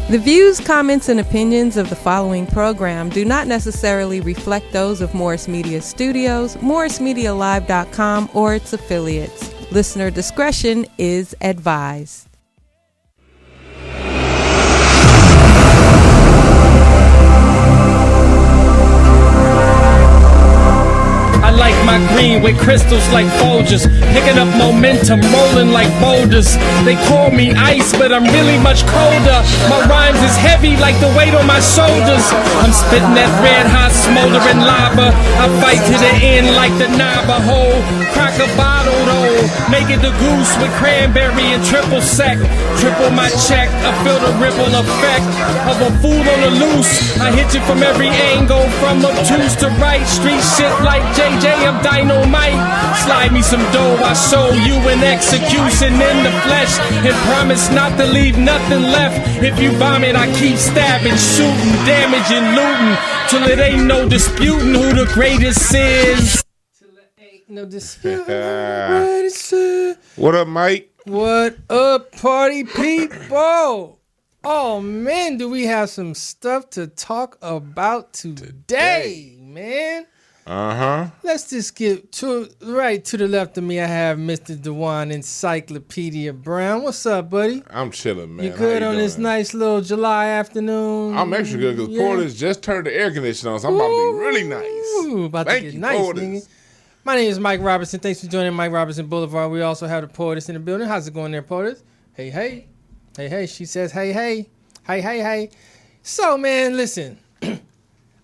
The views, comments, and opinions of the following program do not necessarily reflect those of Morris Media Studios, MorrisMediaLive.com, or its affiliates. Listener discretion is advised. I like my green with crystals like Folgers, picking up momentum, rolling like boulders. They call me ice, but I'm really much colder. My rhymes is heavy like the weight on my shoulders. I'm spitting that red hot smoldering lava. I fight to the end like the Navajo. Crack a bottle though, make it the goose with cranberry and triple sec. Triple my check, I feel the ripple effect of a fool on the loose. I hit you from every angle, from obtuse to right. Street shit like JJ, I'm dynamite. Slide me some dough, I show you an execution in the flesh, and promise not to leave nothing left. If you vomit, I keep stabbing, shooting, damaging, looting, till it ain't no disputing who the greatest is. No dispute. What up, Mike? What up, party people? Oh, man, do we have some stuff to talk about today, man? Uh-huh. Let's just get right to the left of me. I have Mr. DeJuan Encyclopedia Brown. What's up, buddy? I'm chilling, man. You good on this nice little July afternoon? I'm actually good because Porter's just turned the air conditioner on, so I'm about to be really nice. About to get nice, nigga. My name is Mike Robertson. Thanks for joining Mike Robertson Boulevard. We also have the Porters in the building. How's it going there, Porters? Hey, hey. Hey, hey. She says, hey, hey. Hey, hey, hey. So, man, listen.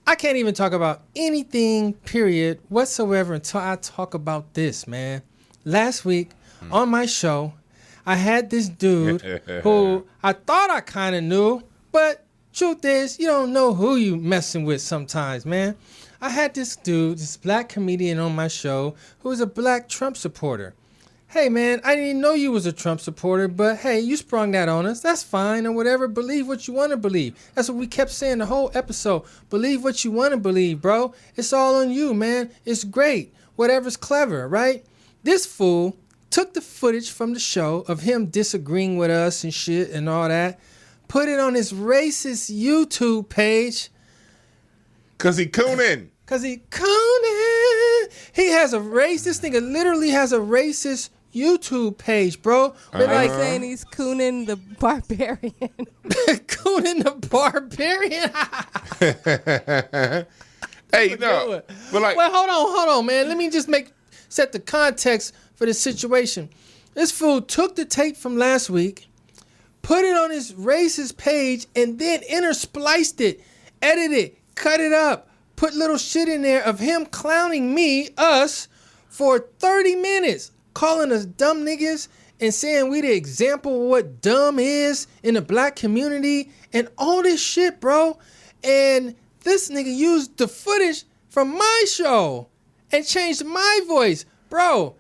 I can't even talk about anything, period, whatsoever until I talk about this, man. Last week on my show, I had this dude who I thought I kind of knew, but truth is, you don't know who you messing with sometimes, man. I had this dude, this black comedian on my show who was a black Trump supporter. Hey, man, I didn't know you was a Trump supporter, but hey, you sprung that on us. That's fine or whatever. Believe what you want to believe. That's what we kept saying the whole episode. Believe what you want to believe, bro. It's all on you, man. It's great. Whatever's clever, right? This fool took the footage from the show of him disagreeing with us and shit and all that, put it on his racist YouTube page. Because he cooning. He has a racist, this nigga literally has a racist YouTube page, bro. We're like saying he's Coonan the Barbarian. Coonan the Barbarian? Hey, no. But like, well, hold on, man. Let me just set the context for the situation. This fool took the tape from last week, put it on his racist page, and then interspliced it, edited it, cut it up, put little shit in there of him clowning us, for 30 minutes. Calling us dumb niggas and saying we the example of what dumb is in the black community and all this shit, bro. And this nigga used the footage from my show and changed my voice. Bro,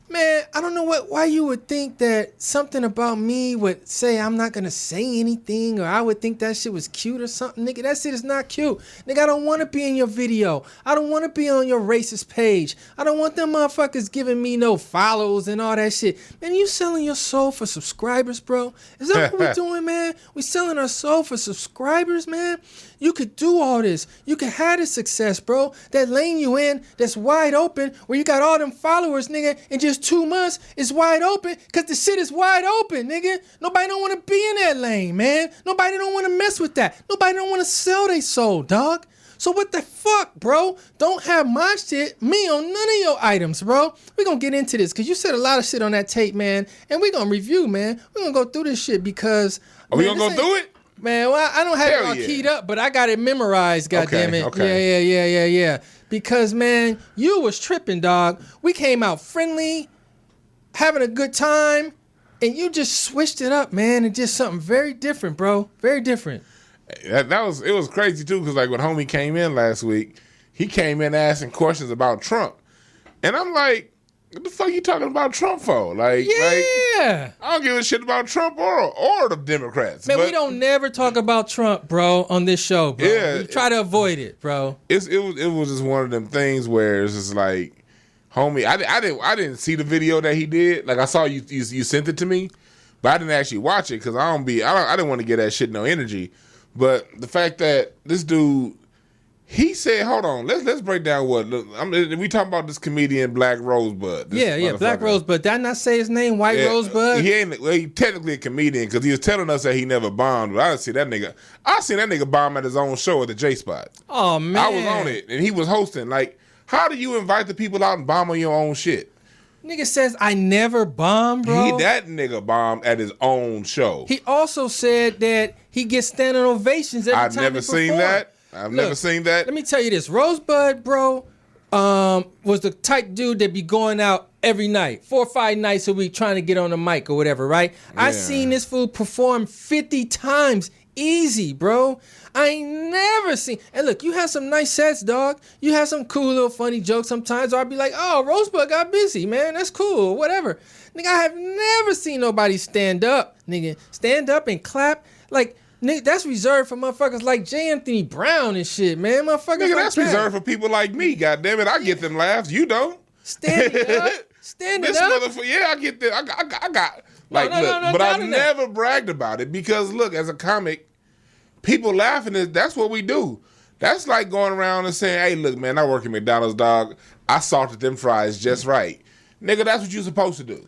man, I don't know why you would think that something about me would say I'm not going to say anything, or I would think that shit was cute or something. Nigga, that shit is not cute. Nigga, I don't want to be in your video. I don't want to be on your racist page. I don't want them motherfuckers giving me no follows and all that shit. Man, you selling your soul for subscribers, bro? Is that what we're doing, man? We selling our soul for subscribers, man? You could do all this. You could have this success, bro. That lane you in that's wide open, where you got all them followers, nigga, in just 2 months is wide open because the shit is wide open, nigga. Nobody don't want to be in that lane, man. Nobody don't want to mess with that. Nobody don't want to sell their soul, dog. So what the fuck, bro? Don't have my shit, me on none of your items, bro. We're going to get into this because you said a lot of shit on that tape, man. And we're going to review, man. We're going to go through this shit because... Are we going to go through it? Man, well, I don't have it all keyed up, but I got it memorized, goddammit. Okay. Yeah. Because, man, you was tripping, dog. We came out friendly, having a good time, and you just switched it up, man, and just something very different, bro. Very different. It was crazy, too, because, like, when homie came in last week, he came in asking questions about Trump. And I'm like, what the fuck you talking about Trump for? Like, I don't give a shit about Trump or the Democrats. Man, we don't never talk about Trump, bro, on this show, bro. Yeah, we try to avoid it, bro. It was just one of them things where it's just like, homie, I didn't see the video that he did. Like, I saw you sent it to me, But I didn't actually watch it because I didn't want to get that shit no energy. But the fact that this dude, he said, hold on, let's break down we talking about this comedian Black Rosebud. Black Rosebud. Did I not say his name? White Rosebud? He technically a comedian because he was telling us that he never bombed. But I seen that nigga bomb at his own show at the J Spot. Oh man, I was on it and he was hosting. Like, how do you invite the people out and bomb on your own shit? Nigga says I never bombed, bro. That nigga bombed at his own show. He also said that he gets standing ovations every time he performs. I've never seen that. Let me tell you this. Rosebud, bro, was the type dude that be going out every night, 4 or 5 nights a week trying to get on the mic or whatever, right? Yeah. I seen this fool perform 50 times. Easy, bro. I ain't never seen. And look, you have some nice sets, dog. You have some cool little funny jokes sometimes. Or I'd be like, oh, Rosebud got busy, man. That's cool, whatever. Nigga, I have never seen nobody stand up, nigga. Stand up and clap. Like, nigga, that's reserved for motherfuckers like J. Anthony Brown and shit, man. Motherfuckers nigga, like that's reserved for people like me, goddammit. I get them laughs. You don't. Standing up. Standing up. Yeah, I get that. I got. Like, but I've never bragged about it because, look, as a comic, people laughing that's what we do. That's like going around and saying, hey, look, man, I work at McDonald's, dog. I salted them fries just right. Nigga, that's what you're supposed to do.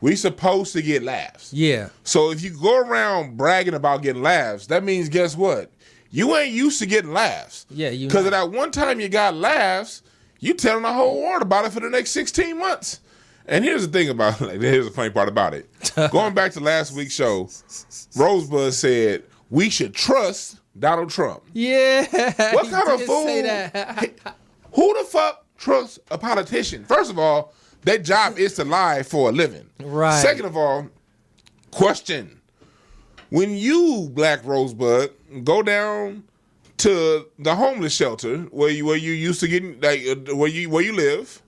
We supposed to get laughs. Yeah. So if you go around bragging about getting laughs, that means, guess what? You ain't used to getting laughs. Yeah, you because at that one time you got laughs, you telling the whole world about it for the next 16 months. And here's the thing about it. Here's the funny part about it. Going back to last week's show, Rosebud said, we should trust Donald Trump. Yeah. What kind of fool? Who the fuck trusts a politician? First of all, their job is to lie for a living. Right. Second of all, question. When you, Black Rosebud, go down to the homeless shelter where you used to get, like, where you live,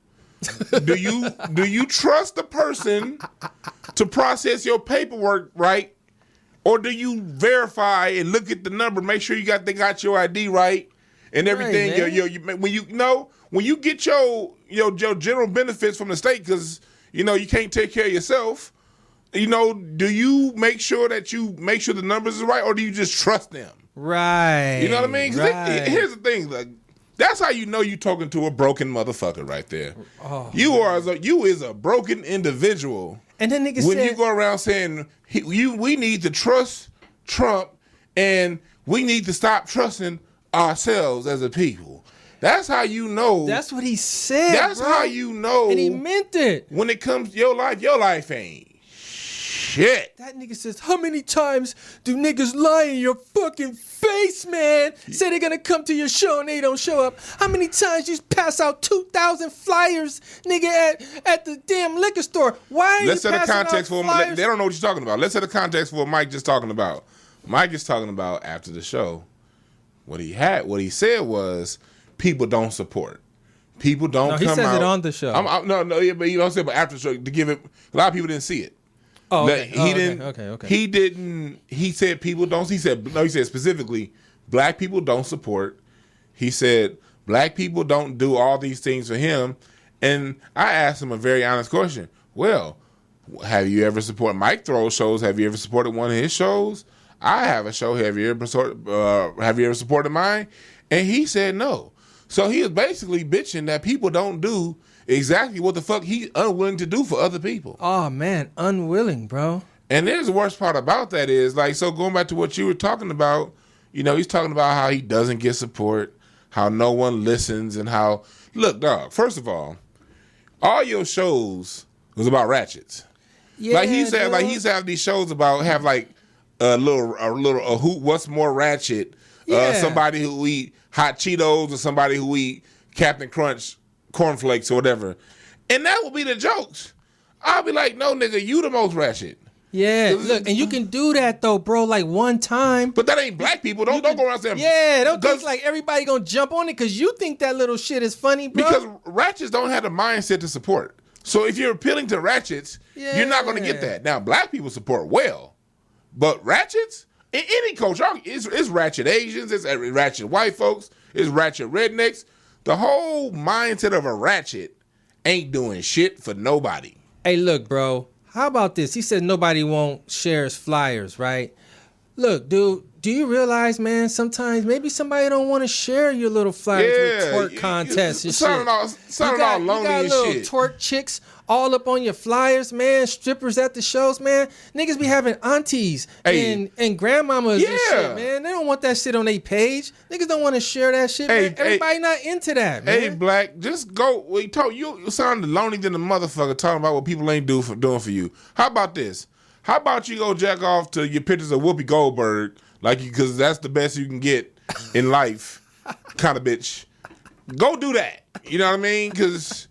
do you trust the person to process your paperwork right? Or do you verify and look at the number, make sure they got your ID right and everything? Right, when you get your general benefits from the state, because you can't take care of yourself. Do you make sure the numbers are right, or do you just trust them? Right. You know what I mean? Right. Here's the thing, like, that's how you know you talking to a broken motherfucker right there. Oh, you is a broken individual. And then niggas when you go around saying we need to trust Trump and we need to stop trusting ourselves as a people. That's how you know. That's what he said. That's bro. how you know. And he meant it. When it comes to your life ain't shit. That nigga says, how many times do niggas lie in your fucking face, man? Say they're gonna come to your show and they don't show up. How many times you pass out 2,000 flyers, nigga, at the damn liquor store? Why are Let's you set a passing context out for flyers? They don't know what you're talking about. Let's set a context for what Mike just talking about. Mike is talking about after the show. What he said was people don't support. People don't come out. He says it on the show. But you don't say, but after the show, to give it, a lot of people didn't see it. Oh, okay. Okay. He didn't. He said people don't. He said specifically, black people don't support. He said black people don't do all these things for him. And I asked him a very honest question. Well, have you ever supported Mike throws shows? Have you ever supported one of his shows? I have a show. Have you ever supported mine? And he said no. So he is basically bitching that people don't do exactly what the fuck he's unwilling to do for other people. Oh, man, unwilling, bro. And there's the worst part about that is, like, so going back to what you were talking about, he's talking about how he doesn't get support, how no one listens, and how, look, dog, first of all your shows was about ratchets. Yeah, like he said, like he's having these shows about what's more ratchet, somebody who eat hot Cheetos or somebody who eat Captain Crunch cornflakes or whatever. And that would be the jokes. I'll be like, no, nigga, you the most ratchet. Yeah, look, and you can do that, though, bro, like one time. But that ain't black people. Don't go around saying... Yeah, don't think like everybody gonna jump on it because you think that little shit is funny, bro. Because ratchets don't have the mindset to support. So if you're appealing to ratchets, you're not going to get that. Now, black people support well. But ratchets, in any culture, it's ratchet Asians, it's ratchet white folks, it's ratchet rednecks. The whole mindset of a ratchet ain't doing shit for nobody. Hey, look, bro. how about this? He said nobody won't share his flyers, right? Look, dude, do you realize, man, sometimes maybe somebody don't want to share your little flyers with twerk contests and shit. Sounding all lonely and shit. You got little twerk chicks all up on your flyers, man, strippers at the shows, man. Niggas be having aunties and grandmamas and shit, man. They don't want that shit on their page. Niggas don't want to share that shit, man. Everybody not into that, man. Hey, Black, just go. You sound lonely than a motherfucker talking about what people ain't doing for you. How about this? How about you go jack off to your pictures of Whoopi Goldberg, because that's the best you can get in life, kind of bitch. Go do that. You know what I mean? Because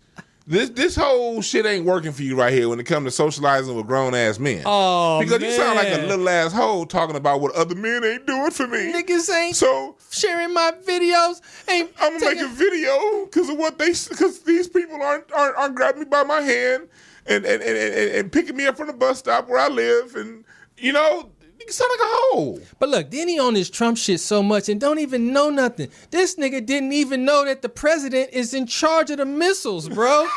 this whole shit ain't working for you right here when it comes to socializing with grown-ass men. Oh, because you sound like a little asshole talking about what other men ain't doing for me. Niggas ain't sharing my videos. I'm gonna make a video because these people aren't grabbing me by my hand and picking me up from the bus stop where I live, and you sound like a hoe. But look, then he on this Trump shit so much and don't even know nothing. This nigga didn't even know that the president is in charge of the missiles, bro.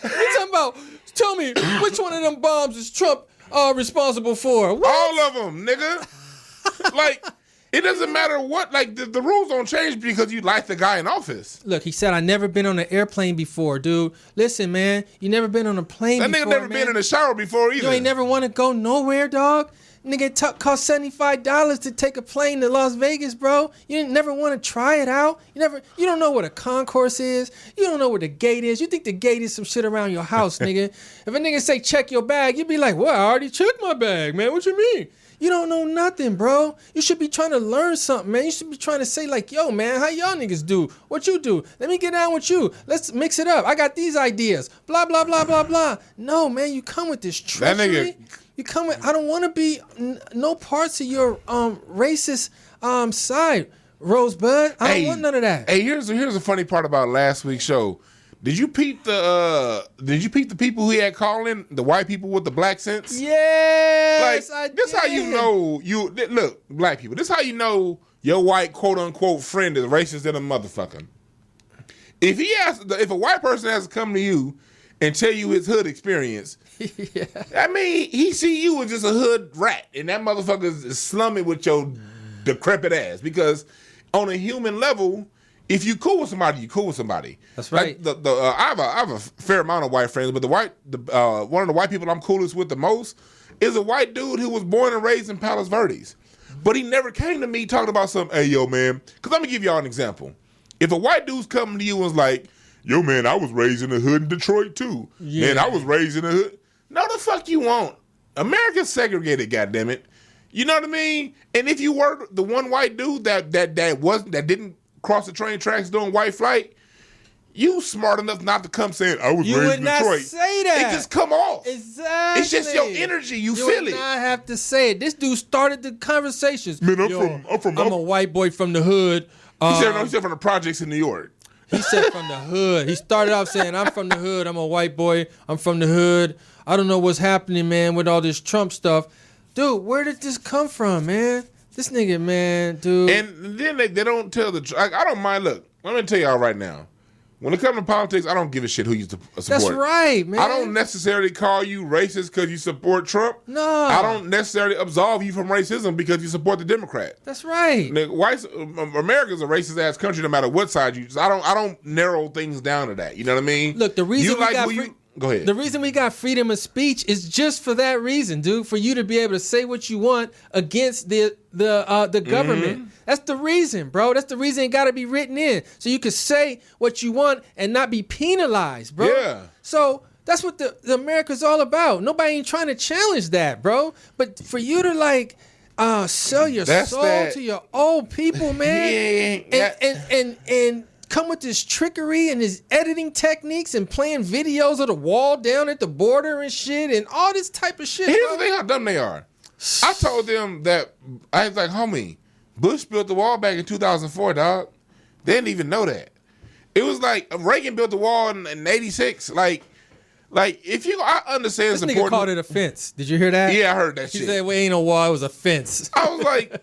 He talking about, tell me, which one of them bombs is Trump responsible for? What? All of them, nigga. It doesn't matter what. The rules don't change because you like the guy in office. Look, he said, I never been on an airplane before, dude. Listen, man, you never been on a plane before, That nigga never been in a shower before either. You ain't never want to go nowhere, dog? Nigga, cost $75 to take a plane to Las Vegas, bro. You didn't never want to try it out. You don't know what a concourse is. You don't know what the gate is. You think the gate is some shit around your house, nigga. If a nigga say check your bag, you'd be like, well, I already checked my bag, man. What you mean? You don't know nothing, bro. You should be trying to learn something, man. You should be trying to say like, yo, man, how y'all niggas do? What you do? Let me get down with you. Let's mix it up. I got these ideas. Blah, blah, blah, blah, blah. No, man, you come with this treachery. You come with, I don't want to be no parts of your racist side, Rosebud. I don't want none of that. Hey, here's the funny part about last week's show. Did you peep the people who he had calling, the white people with the black sense? Yes, I did. This how you know look, black people. This how you know your white quote unquote friend is racist than a motherfucker. If a white person has to come to you and tell you his hood experience, I mean, he see you as just a hood rat, and that motherfucker is slumming with your decrepit ass. Because on a human level, if you cool with somebody, you cool with somebody. That's right. I have a fair amount of white friends, but one of the white people I'm coolest with the most is a white dude who was born and raised in Palos Verdes. But he never came to me talking about something, hey, yo, man, because let me give y'all an example. If a white dude's coming to you and was like, yo, man, I was raised in the hood in Detroit, too. Yeah. Man, I was raised in the hood. No, the fuck you won't. America's segregated, goddammit. You know what I mean? And if you were the one white dude that didn't cross the train tracks doing white flight, you smart enough not to come saying, I was raised in Detroit. You would not say that. It just come off. Exactly. It's just your energy. You feel it. You would not have to say it. This dude started the conversations. Man, I'm a white boy from the hood. He said from the projects in New York. He said from the hood. He started off saying, I'm from the hood. I'm a white boy. I'm from the hood. I don't know what's happening, man, with all this Trump stuff. Dude, where did this come from, man? This nigga, man, dude. And then they don't tell the truth. I don't mind. Look, let me tell y'all right now. When it comes to politics, I don't give a shit who you support. That's right, man. I don't necessarily call you racist because you support Trump. No. I don't necessarily absolve you from racism because you support the Democrat. That's right. America's a racist ass country no matter what side you. I don't narrow things down to that. You know what I mean? Look, the reason go ahead. The reason we got freedom of speech is just for that reason, dude. For you to be able to say what you want against the government. Mm-hmm. That's the reason, bro. That's the reason it got to be written in, so you can say what you want and not be penalized, bro. Yeah. So that's what the America's all about. Nobody ain't trying to challenge that, bro. But for you to sell your soul to your old people, man, and come with this trickery and his editing techniques and playing videos of the wall down at the border and shit and all this type of shit. Here's the thing how dumb they are. I told them that, I was like, homie, Bush built the wall back in 2004, dog. They didn't even know that. It was like Reagan built the wall in 86. Like if I understand this nigga called it a fence. Did you hear that? Yeah, I heard that shit. He said, well, ain't no wall, it was a fence. I was like,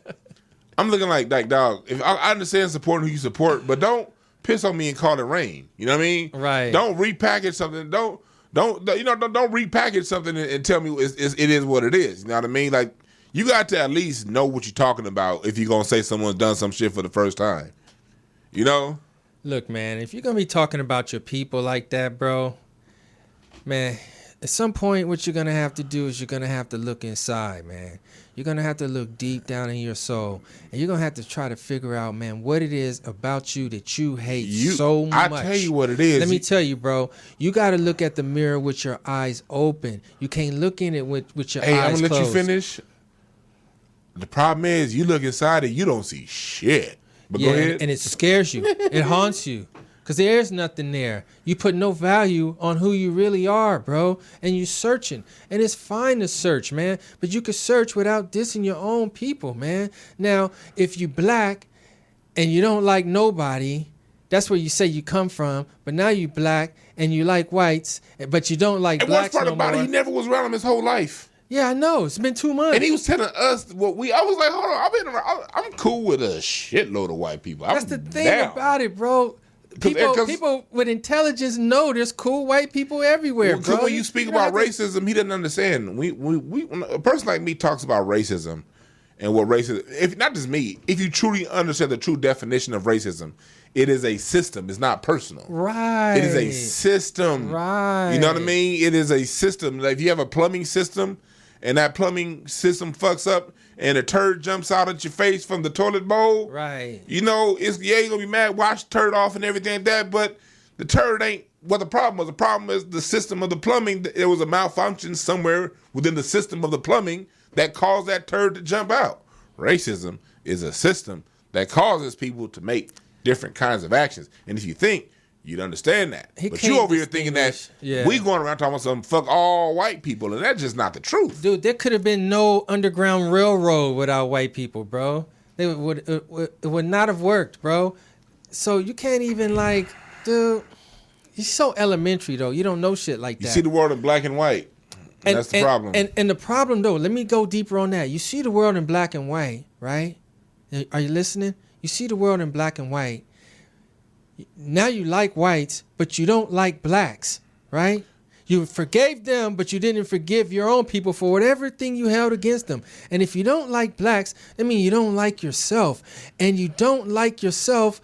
I'm looking like dog, if I understand supporting who you support, but don't piss on me and call it rain. You know what I mean? Right. Don't repackage something. Don't Don't repackage something and tell me it is what it is. You know what I mean? Like, you got to at least know what you're talking about if you're gonna say someone's done some shit for the first time. You know? Look, man, if you're gonna be talking about your people like that, bro, man, at some point what you're gonna have to do is you're gonna have to look inside, man. You're gonna have to look deep down in your soul, and you're gonna have to try to figure out, man, what it is about you that you hate so much. I tell you what it is. Let me tell you, bro. You gotta look at the mirror with your eyes open. You can't look in it with your eyes closed. Hey, I'm gonna let you finish. The problem is, you look inside and you don't see shit. But go ahead. And it scares you. It haunts you. Because there's nothing there. You put no value on who you really are, bro. And you're searching. And it's fine to search, man. But you can search without dissing your own people, man. Now, if you black and you don't like nobody, that's where you say you come from. But now you black and you like whites, but you don't like blacks no more. And what's part about it, he never was around them his whole life. Yeah, I know. It's been 2 months. And he was telling us I was like, hold on, I'm cool with a shitload of white people. That's the thing about it, bro. People with intelligence know there's cool white people everywhere, bro. When you speak about racism, he doesn't understand. When a person like me talks about racism and what racism, if not just me, if you truly understand the true definition of racism, it is a system. It's not personal. Right. It is a system. Right. You know what I mean? It is a system. Like if you have a plumbing system and that plumbing system fucks up and a turd jumps out at your face from the toilet bowl, right? You know, you're gonna be mad, wash the turd off and everything like that, but the turd ain't what the problem was. The problem is the system of the plumbing. There was a malfunction somewhere within the system of the plumbing that caused that turd to jump out. Racism is a system that causes people to make different kinds of actions. And if you think, you'd understand that. But you over here thinking that we going around talking about some fuck all white people, and that's just not the truth. Dude, there could have been no Underground Railroad without white people, bro. It would not have worked, bro. So you can't even dude, you're so elementary, though. You don't know shit like that. You see the world in black and white. And that's the problem. And the problem, though, let me go deeper on that. You see the world in black and white, right? Are you listening? You see the world in black and white. Now you like whites, but you don't like blacks, right? You forgave them, but you didn't forgive your own people for whatever thing you held against them. And if you don't like blacks, I mean, you don't like yourself. And you don't like yourself,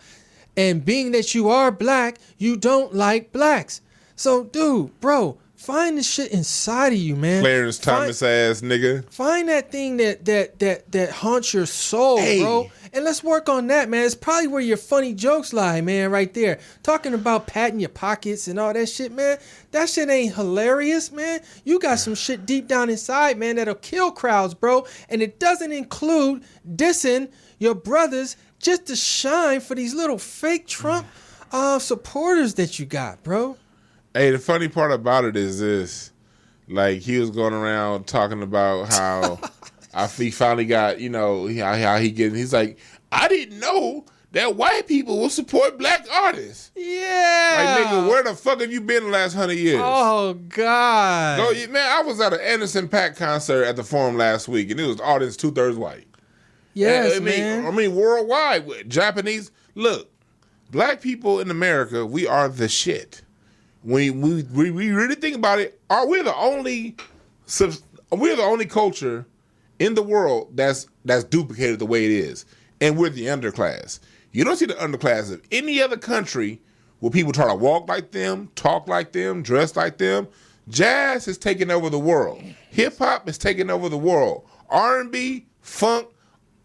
and being that you are black, you don't like blacks. So, dude, bro, find the shit inside of you, man. Clarence Thomas ass nigga. Find that thing that haunts your soul, bro. And let's work on that, man. It's probably where your funny jokes lie, man, right there. Talking about patting your pockets and all that shit, man. That shit ain't hilarious, man. You got some shit deep down inside, man, that'll kill crowds, bro. And it doesn't include dissing your brothers just to shine for these little fake Trump supporters that you got, bro. Hey, the funny part about it is this. Like, he was going around talking about how he finally got, you know, he's like, I didn't know that white people will support black artists. Yeah. Like, nigga, where the fuck have you been the last 100 years? Oh, God. Man, I was at an Anderson .Paak concert at the Forum last week, and it was the audience 2/3 white. Yes, man. I mean, worldwide, Japanese. Look, black people in America, we are the shit. We really think about it, we're the only culture in the world that's duplicated the way it is, and we're the underclass. You don't see the underclass of any other country where people try to walk like them, talk like them, dress like them. Jazz has taken over the world. Hip hop has taken over the world. R&B, funk,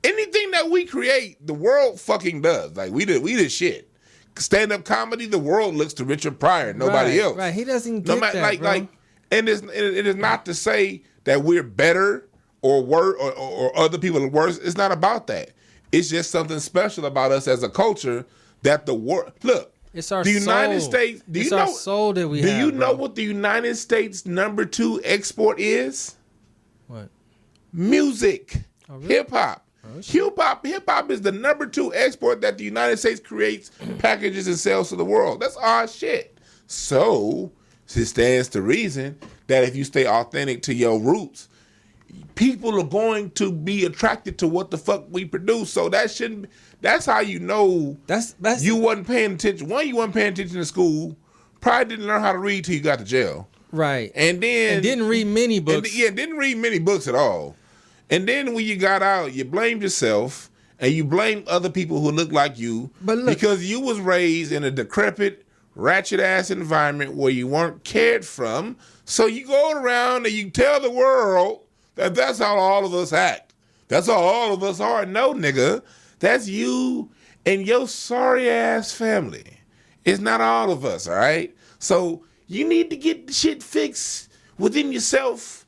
anything that we create, the world fucking does. Like we the shit. Stand-up comedy, the world looks to Richard Pryor, nobody else. Right, he doesn't get that, bro. And it is not to say that we're better or worse or other people are worse. It's not about that. It's just something special about us as a culture that the world. Look, it's our the United soul. States. It's our soul that we have. Do you know what the United States #2 export is? What? Music, oh, really? hip hop. Hip hop is the #2 export that the United States creates, packages, and sells to the world. That's our shit. So it stands to reason that if you stay authentic to your roots, people are going to be attracted to what the fuck we produce. So that shouldn't. That's how you know that's you wasn't paying attention. One, you wasn't paying attention to school. Probably didn't learn how to read till you got to jail. Right. And didn't read many books. Didn't read many books at all. And then when you got out, you blamed yourself and you blamed other people who look like you because you was raised in a decrepit, ratchet-ass environment where you weren't cared from. So you go around and you tell the world that that's how all of us act. That's how all of us are. No, nigga. That's you and your sorry-ass family. It's not all of us, all right? So you need to get the shit fixed within yourself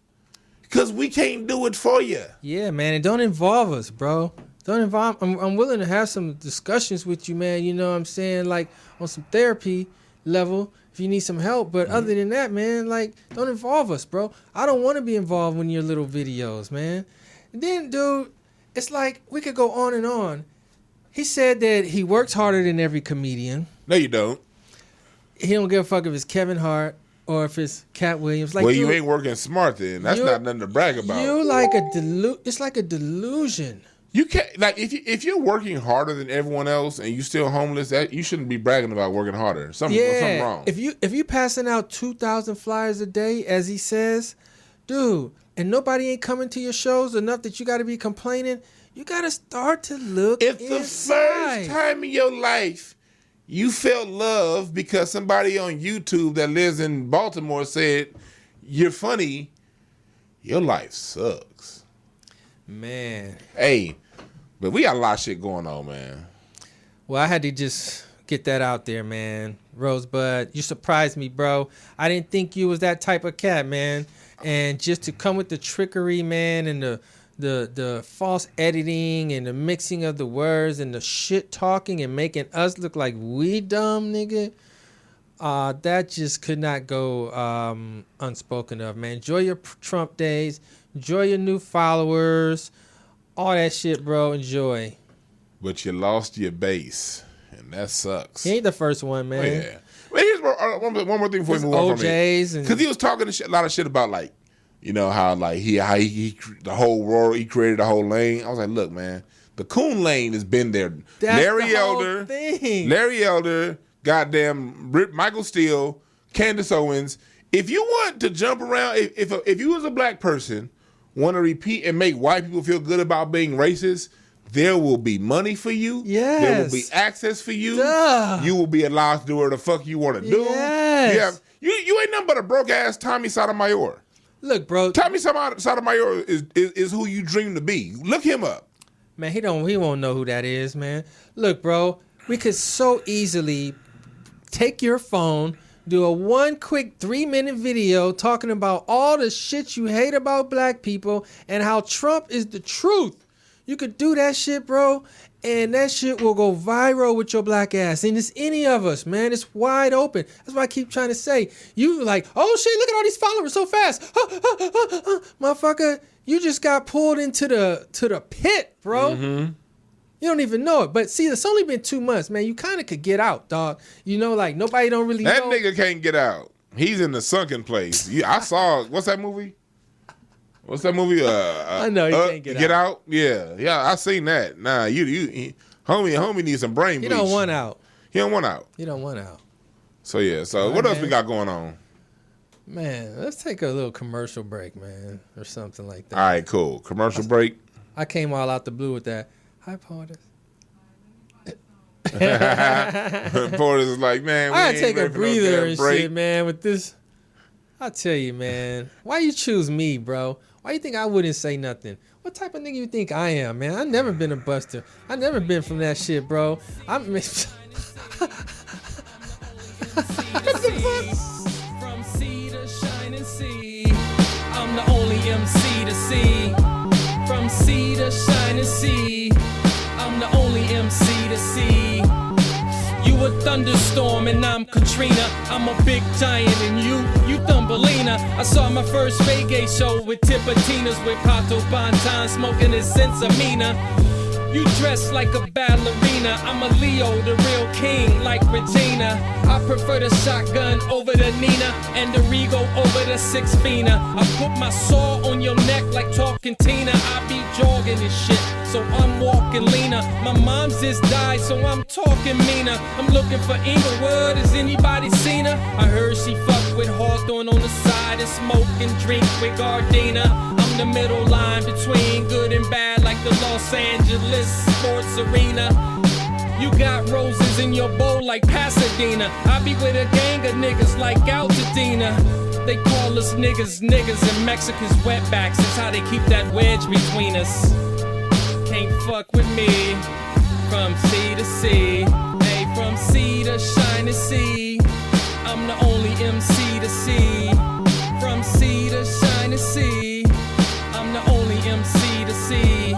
because we can't do it for you. Yeah, man. And don't involve us, bro. Don't involve. I'm willing to have some discussions with you, man. You know what I'm saying? Like on some therapy level if you need some help. But other than that, man, like don't involve us, bro. I don't want to be involved in your little videos, man. And then, dude, it's like we could go on and on. He said that he works harder than every comedian. No, you don't. He don't give a fuck if it's Kevin Hart or if it's Cat Williams. Like, well, you ain't working smart then. That's not nothing to brag about. You like it's like a delusion. You can't like if you're working harder than everyone else and you still homeless, that you shouldn't be bragging about working harder. Something wrong. If you passing out 2,000 flyers a day, as he says, dude, and nobody ain't coming to your shows enough that you got to be complaining. You got to start to look. If the first time in your life you felt love because somebody on YouTube that lives in Baltimore said you're funny, your life sucks. Man. Hey, but we got a lot of shit going on, man. Well, I had to just get that out there, man. Rosebud, you surprised me, bro. I didn't think you was that type of cat, man. And just to come with the trickery, man, and the false editing and the mixing of the words and the shit talking and making us look like we dumb, nigga. That just could not go unspoken of, man. Enjoy your Trump days. Enjoy your new followers. All that shit, bro. Enjoy. But you lost your base, and that sucks. He ain't the first one, man. Oh, yeah. But here's one more thing before we move on from it. Because he was talking a lot of shit about, like, you know, how like he the whole world, he created the whole lane. I was like, look, man, the coon lane has been there. That's Larry the Elder, whole thing. Larry Elder, goddamn Michael Steele, Candace Owens. If you want to jump around, if you as a black person want to repeat and make white people feel good about being racist, there will be money for you. Yes. There will be access for you. Duh. You will be allowed to do whatever the fuck you want to do. Yes. You ain't nothing but a broke ass Tommy Sotomayor. Look, bro. Tommy Sotomayor is who you dream to be. Look him up. Man, he won't know who that is, man. Look, bro, we could so easily take your phone, do a one quick 3-minute video talking about all the shit you hate about black people and how Trump is the truth. You could do that shit, bro, and that shit will go viral with your black ass. And it's any of us, man. It's wide open. That's why I keep trying to say. You like, oh shit, look at all these followers so fast. Motherfucker, you just got pulled into the pit, bro. Mm-hmm. You don't even know it. But see, it's only been 2 months, man. You kind of could get out, dog. You know, like nobody don't really know. That nigga can't get out. He's in the sunken place. I saw, what's that movie? What's that movie? I know, he can't get out. Yeah, I seen that. Nah, homie needs some brain bleach. He don't want out. He don't want out. He don't want out. So yeah, what else we got going on? Man, let's take a little commercial break, man, or something like that. All right, cool. Commercial break. I came all out the blue with that. Hi, Portis. Portis is like, man, we I ain't take a breather and break. shit, man, with this. I tell you, man, why you choose me, bro? Why you think I wouldn't say nothing? What type of nigga you think I am, man? I never been a buster. I never been from that shit, bro. What the fuck? From sea to shining sea, I'm the only MC to see. From sea to shining sea, I'm the only MC to see. You a thunderstorm and I'm Katrina. I'm a big giant and you Thumbelina. I saw my first reggae show with Tipatinas with Pato Bonton smoking his Sensamina. You dress like a ballerina. I'm a Leo, the real king, like Regina. I prefer the shotgun over the Nina and the Rego over the Six Fina. I put my saw on your neck like talking Tina. I be jogging this shit, so I'm walking leaner. My mom's just died, so I'm talking meaner. I'm looking for Inglewood, has anybody seen her? I heard she fucked with Hawthorne on the side and smoke and drink with Gardena. I'm the middle line between good and bad, like the Los Angeles sports arena. You got roses in your bowl like Pasadena. I be with a gang of niggas like Altadena. They call us niggas and Mexicans wetbacks. That's how they keep that wedge between us. Can't fuck with me. From sea to sea, hey, from sea to shining sea. I'm the only MC to see. From sea to shining sea, I'm the only MC to see.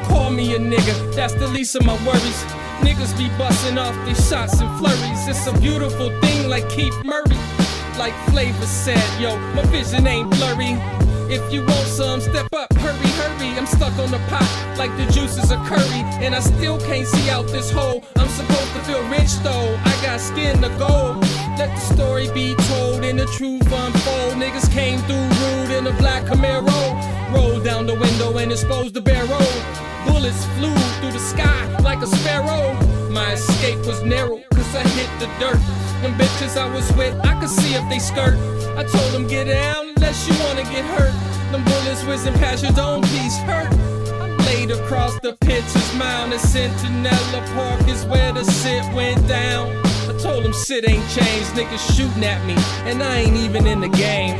Call me a nigga, that's the least of my worries. Niggas be busting off these shots and flurries. It's a beautiful thing like Keith Murray. Like Flavor said, yo, my vision ain't blurry. If you want some, step up, hurry, hurry. I'm stuck on the pot like the juices of curry, and I still can't see out this hole. I'm supposed to feel rich though, I got skin to gold. Let the story be told and the truth unfold. Niggas came through rude in a black Camaro. Rolled down the window and exposed the barrel. Bullets flew through the sky like a sparrow. My escape was narrow, cause I hit the dirt. Them bitches I was with, I could see if they skirt. I told them get down unless you wanna get hurt. Them bullets whizzing past your dome piece hurt. I'm laid across the pitcher's mound at Centinela Park is where the shit went down. I told them shit ain't changed, niggas shooting at me, and I ain't even in the game.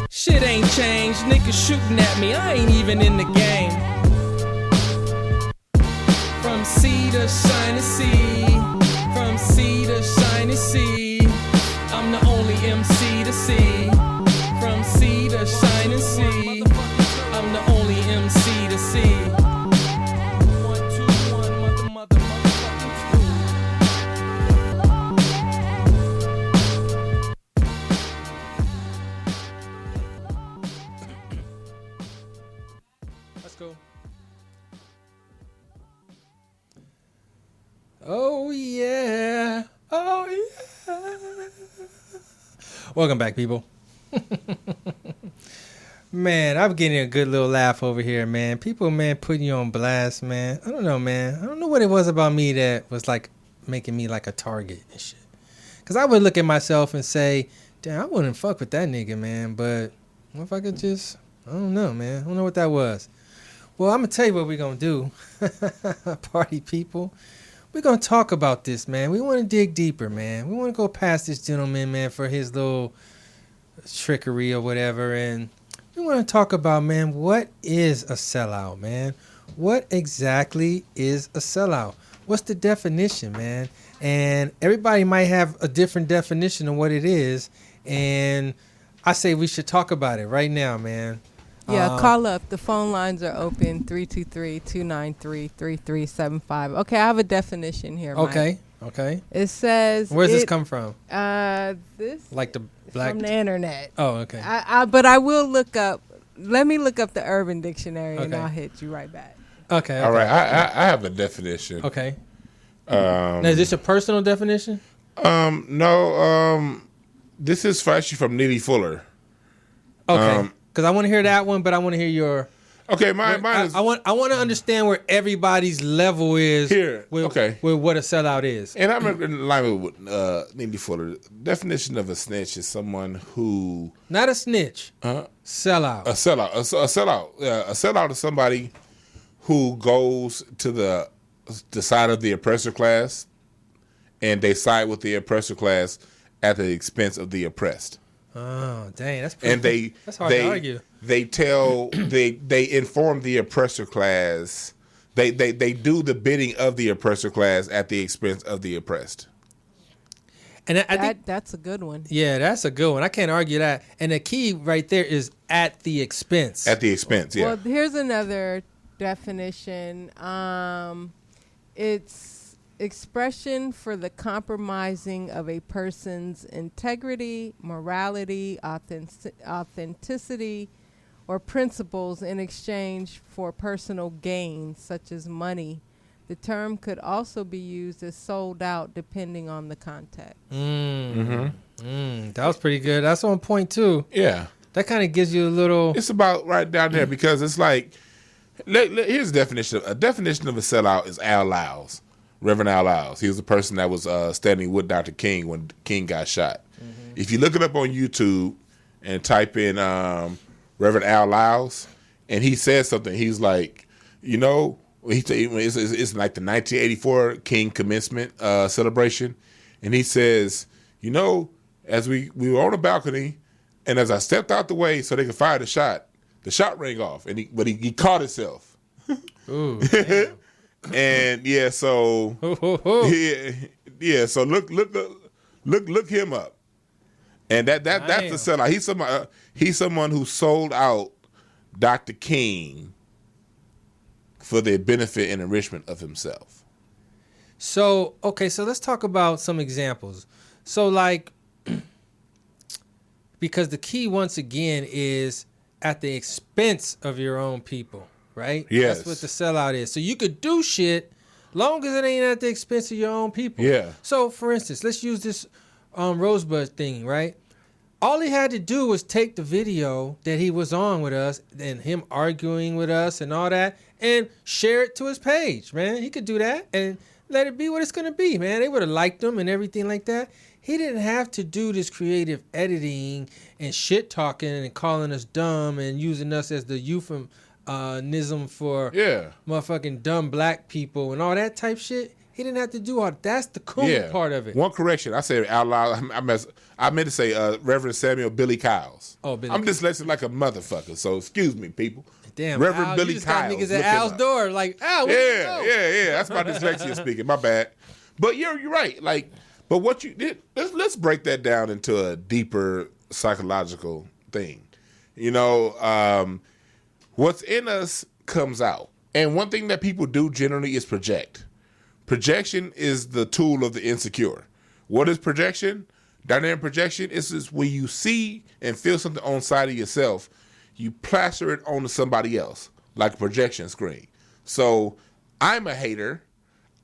Shit ain't changed, niggas shooting at me, I ain't even in the game. From sea to shining sea, from sea to shining sea, I'm the only MC to see. From sea to shining sea, I'm the only MC to see. 1, 2, 1, motherfucking 2. Let's go. Oh yeah. Oh yeah. Welcome back, people. Man, I'm getting a good little laugh over here, man. People, man, putting you on blast, man. I don't know, man. I don't know what it was about me that was like making me like a target and shit. Cause I would look at myself and say, damn, I wouldn't fuck with that nigga, man. But if I could just, I don't know, man. I don't know what that was. Well, I'm gonna tell you what we're gonna do. Party people. We're going to talk about this, man. We want to dig deeper, man. We want to go past this gentleman, man, for his little trickery or whatever. And we want to talk about, man, what is a sellout, man? What exactly is a sellout? What's the definition, man? And everybody might have a different definition of what it is. And I say we should talk about it right now, man. Yeah, call up. The phone lines are open, 323-293-3375. Okay, I have a definition here, Mike. Okay. It says... Where's this come from? This... Like the black... From the internet. Oh, okay. But I will look up... Let me look up the Urban Dictionary, and I'll hit you right back. Okay. All right, I have a definition. Okay. Now, is this a personal definition? No. This is actually from Neely Fuller. Okay. Because I want to hear that one, but I want to hear your... Okay, mine is... I want to understand where everybody's level is here. With what a sellout is. And I'm in line with Neely Fuller. Definition of a snitch is someone who... Not a snitch. Sellout. A sellout. A sellout. A sellout is somebody who goes to the side of the oppressor class, and they side with the oppressor class at the expense of the oppressed. Oh, dang, that's pretty. And that's hard to argue. They inform the oppressor class. They do the bidding of the oppressor class at the expense of the oppressed. And I think that's a good one. Yeah, that's a good one. I can't argue that. And the key right there is at the expense. At the expense, yeah. Well, here's another definition. It's expression for the compromising of a person's integrity, morality, authenticity, or principles in exchange for personal gain, such as money. The term could also be used as sold out, depending on the context. That was pretty good. That's on point, too. Yeah. That kind of gives you a little... It's about right down there because it's like, here's a definition. A definition of a sellout is Al Lyles, Reverend Al Lyles. He was the person that was standing with Dr. King when King got shot. If you look it up on YouTube and type in Reverend Al Lyles, and he says something, he's like, you know, it's like the 1984 King commencement celebration, and he says, you know, as we were on a balcony, and as I stepped out the way so they could fire the shot rang off, and he caught himself. Ooh, and yeah, so so look him up, and that's the sellout. He's someone who sold out Dr. King for the benefit and enrichment of himself. So, okay, so let's talk about some examples. So, like, because the key, once again, is at the expense of your own people, right? Yes. That's what the sellout is. So you could do shit long as it ain't at the expense of your own people. Yeah. So, for instance, let's use this Rosebud thing, right? All he had to do was take the video that he was on with us and him arguing with us and all that and share it to his page, man. He could do that and let it be what it's going to be, man. They would have liked him and everything like that. He didn't have to do this creative editing and shit talking and calling us dumb and using us as the euphemism for motherfucking dumb black people and all that type shit. He didn't have to do all that. That's the cool part of it. One correction. I said out loud. I meant to say Reverend Samuel Billy Kyles. Oh, Billy. I'm dyslexic like a motherfucker, so excuse me, people. Damn, Reverend Al, Billy you just got Kyles. niggas at Al's door, like, Al, where you go? Yeah. That's my dyslexia speaking. My bad. But you're right. Like, but what you did? Let's break that down into a deeper psychological thing. You know, what's in us comes out, and one thing that people do generally is project. Projection is the tool of the insecure. What is projection? Dynamic projection is when you see and feel something on side of yourself, you plaster it onto somebody else, like a projection screen. So I'm a hater.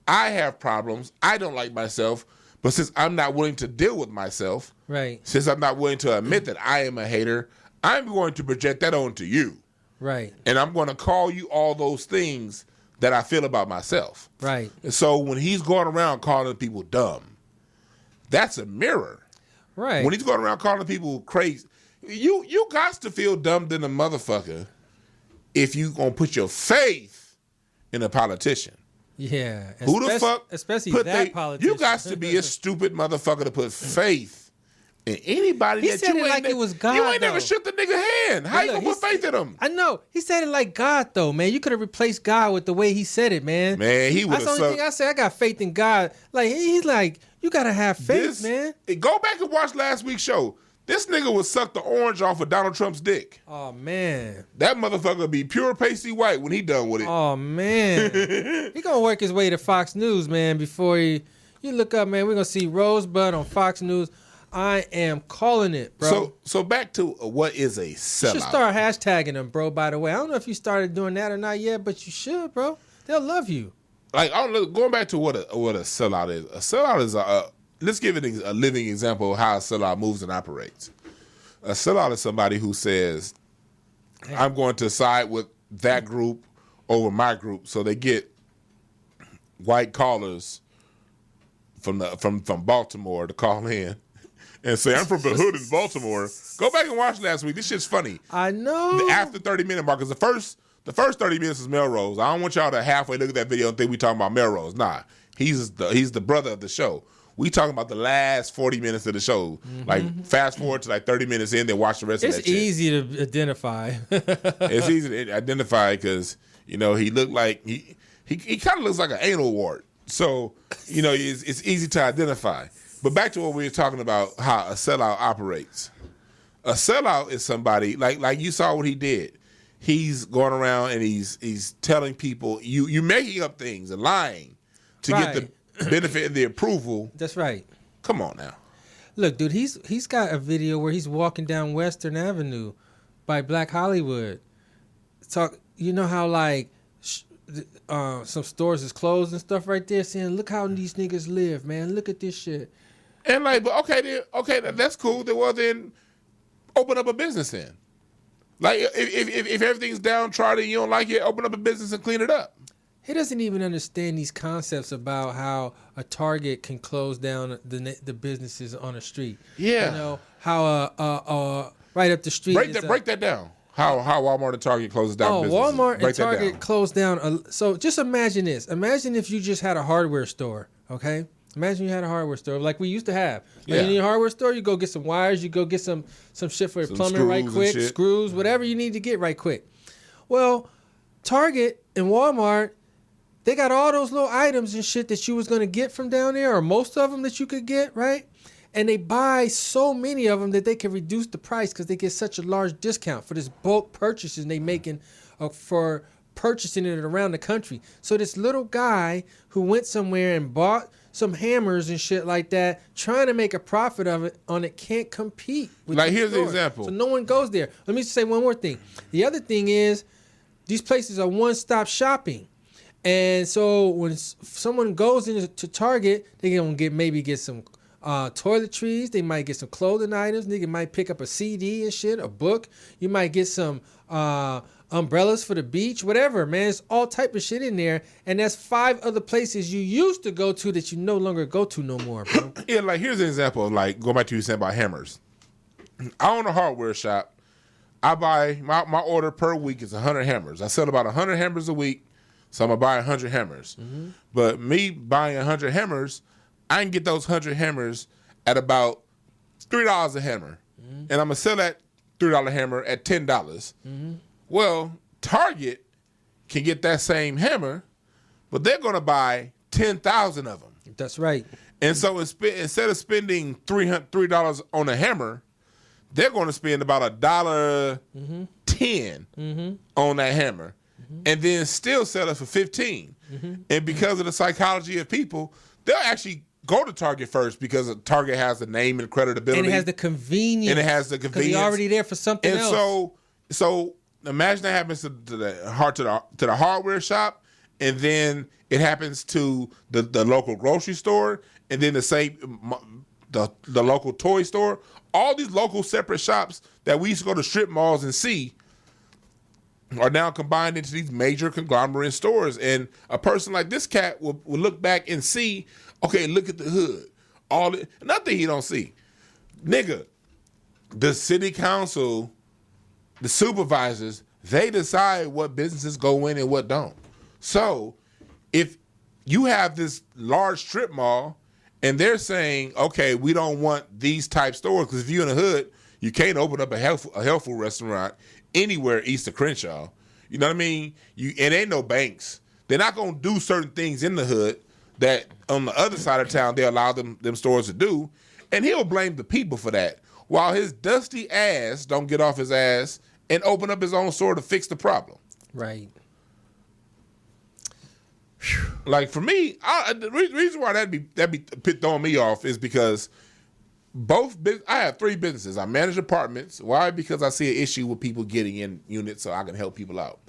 I have problems. I don't like myself. But since I'm not willing to deal with myself, right? Since I'm not willing to admit that I am a hater, I'm going to project that onto you. Right. And I'm going to call you all those things that I feel about myself. Right. And so when he's going around calling people dumb, that's a mirror. Right. When he's going around calling people crazy, you got to feel dumb than a motherfucker if you gonna put your faith in a politician. Yeah. Who the fuck? Especially that politician. You got to be a stupid motherfucker to put faith in anybody he that said you it ain't like it was God. You ain't never though. shook the nigga hand. How you gonna put faith in him? I know. He said it like God though, man. You could have replaced God with the way he said it, man. Man, he would have. That's the only thing I said. I got faith in God. Like he's like, you gotta have faith, man. Go back and watch last week's show. This nigga would suck the orange off of Donald Trump's dick. Oh man, that motherfucker would be pure pasty white when he done with it. Oh man, he gonna work his way to Fox News, man. Before you look up, man, we're gonna see Rosebud on Fox News. I am calling it, bro. So back to what is a sellout. You should start hashtagging them, bro. By the way, I don't know if you started doing that or not yet, but you should, bro. They'll love you. Like I don't know. Going back to what a sellout is. A sellout is let's give it a living example of how a sellout moves and operates. A sellout is somebody who says, I'm going to side with that group over my group. So they get white callers from Baltimore to call in and say, I'm from the hood in Baltimore. Go back and watch last week. This shit's funny. I know. After 30-minute mark, because the first 30 minutes is Melrose. I don't want y'all to halfway look at that video and think we talking about Melrose. Nah, he's the brother of the show. We talking about the last 40 minutes of the show. Mm-hmm. Like fast forward to like 30 minutes in, then watch the rest of that shit. It's easy to identify. It's easy to identify because, you know, he looked like he kind of looks like an anal wart. So, you know, it's easy to identify. But back to what we were talking about, how a sellout operates. A sellout is somebody like you saw what he did. He's going around and he's telling people you making up things and lying to get the benefit of the approval. That's right. Come on now. Look, dude, he's got a video where he's walking down Western Avenue by Black Hollywood. You know how like some stores is closed and stuff right there, saying, "Look how these niggas live, man. Look at this shit." And like, but okay, that's cool. Then open up a business then. Like, if everything's downtrodden, you don't like it, open up a business and clean it up. He doesn't even understand these concepts about how a Target can close down the businesses on the street. Yeah, you know how right up the street. Break that down. How Walmart and Target closes down. Walmart and Target closed down. So just imagine this. Imagine if you just had a hardware store. Okay. Imagine you had a hardware store like we used to have. Like in your hardware store, you go get some wires, you go get some shit for your plumbing right quick, screws, whatever you need to get right quick. Well, Target and Walmart, they got all those little items and shit that you was going to get from down there, or most of them that you could get, right? And they buy so many of them that they can reduce the price because they get such a large discount for this bulk purchases they making for purchasing it around the country. So this little guy who went somewhere and bought some hammers and shit like that, trying to make a profit on it, can't compete with like here's the example. So no one goes there. Let me just say one more thing. The other thing is these places are one-stop shopping. And so when someone goes into Target, they're going to get some toiletries. They might get some clothing items. Nigga might pick up a CD and shit, a book. You might get some umbrellas for the beach, whatever, man. It's all type of shit in there. And that's 5 other places you used to go to that you no longer go to no more, bro. Yeah, like here's an example of like, go back to you saying about hammers. I own a hardware shop. I buy, my order per week is 100 hammers. I sell about 100 hammers a week, so I'm going to buy 100 hammers. Mm-hmm. But me buying 100 hammers, I can get those 100 hammers at about $3 a hammer. Mm-hmm. And I'm going to sell that $3 hammer at $10. Mm-hmm. Well, Target can get that same hammer, but they're going to buy 10,000 of them. That's right. And so instead of spending $3 on a hammer, they're going to spend about $1.10 on that hammer, and then still sell it for $15. And because of the psychology of people, they'll actually go to Target first because Target has the name and credibility, and it has the convenience, because you're already there for something else. And so imagine that happens to the hardware shop, and then it happens to the local grocery store, and then the local toy store. All these local separate shops that we used to go to strip malls and see are now combined into these major conglomerate stores. And a person like this cat will look back and see, okay, look at the hood. Nothing he don't see. Nigga, the city council, the supervisors, they decide what businesses go in and what don't. So if you have this large strip mall and they're saying, okay, we don't want these type stores, because if you're in the hood, you can't open up a health food restaurant anywhere east of Crenshaw. You know what I mean? It ain't no banks. They're not going to do certain things in the hood that on the other side of town they allow them stores to do. And he'll blame the people for that, while his dusty ass don't get off his ass and open up his own store to fix the problem. Right. Like for me, the reason why that'd be throwing me off is because I have 3 businesses. I manage apartments. Why? Because I see an issue with people getting in units, so I can help people out.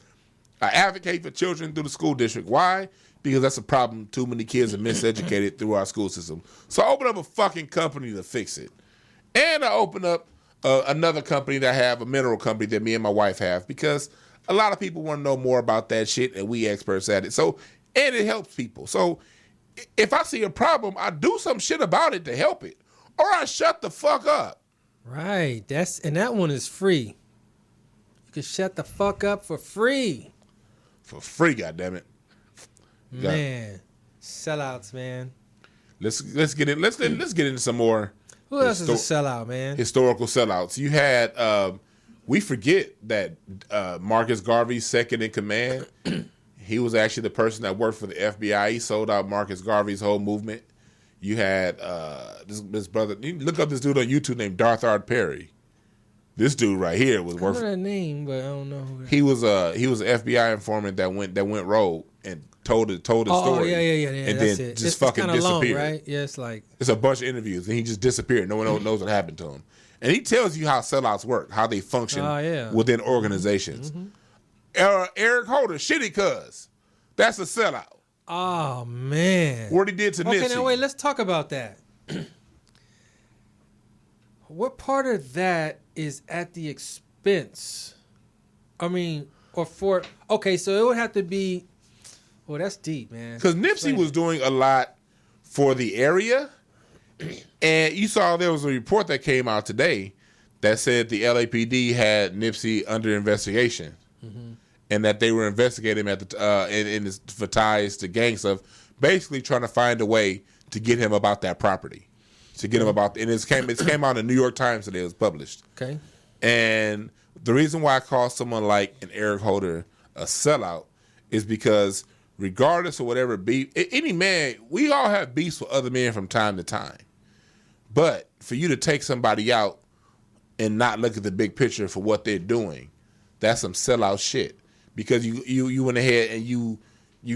I advocate for children through the school district. Why? Because that's a problem. Too many kids are miseducated through our school system. So I open up a fucking company to fix it, and I open up another company that I have, a mineral company that me and my wife have, because a lot of people want to know more about that shit, and we experts at it. So. And it helps people. So if I see a problem, I do some shit about it to help it, or I shut the fuck up. Right. And that one is free. You can shut the fuck up for free. For free, goddammit. Man, sellouts, man. Let's get into some more. Who else is a sellout, man? Historical sellouts. You had. We forget that Marcus Garvey's second in command. He was actually the person that worked for the FBI. He sold out Marcus Garvey's whole movement. You had this brother. You look up this dude on YouTube named Darth Art Perry. This dude right here was working. I know that name, but I don't know who. He was an FBI informant that went rogue and told the story. Oh yeah. And then just fucking disappeared. Long, right? Yeah, it's a bunch of interviews, and he just disappeared. No one knows what happened to him. And he tells you how sellouts work, how they function within organizations. Eric Holder, shitty cuz. That's a sellout. Oh, man. What he did to Nipsey. Okay, now wait, let's talk about that. What part of that is at the expense? I mean, or for... Okay, so it would have to be... Well, that's deep, man. Because Nipsey was doing a lot for the area. And you saw there was a report that came out today that said the LAPD had Nipsey under investigation. And that they were investigating him at the for ties to gang stuff, basically trying to find a way to get him about that property, to get him about. And it came out in the New York Times today. It was published. Okay. And the reason why I call someone like an Eric Holder a sellout is because regardless of whatever beef, any man, we all have beefs with other men from time to time. But for you to take somebody out and not look at the big picture for what they're doing, that's some sellout shit. Because you went ahead and you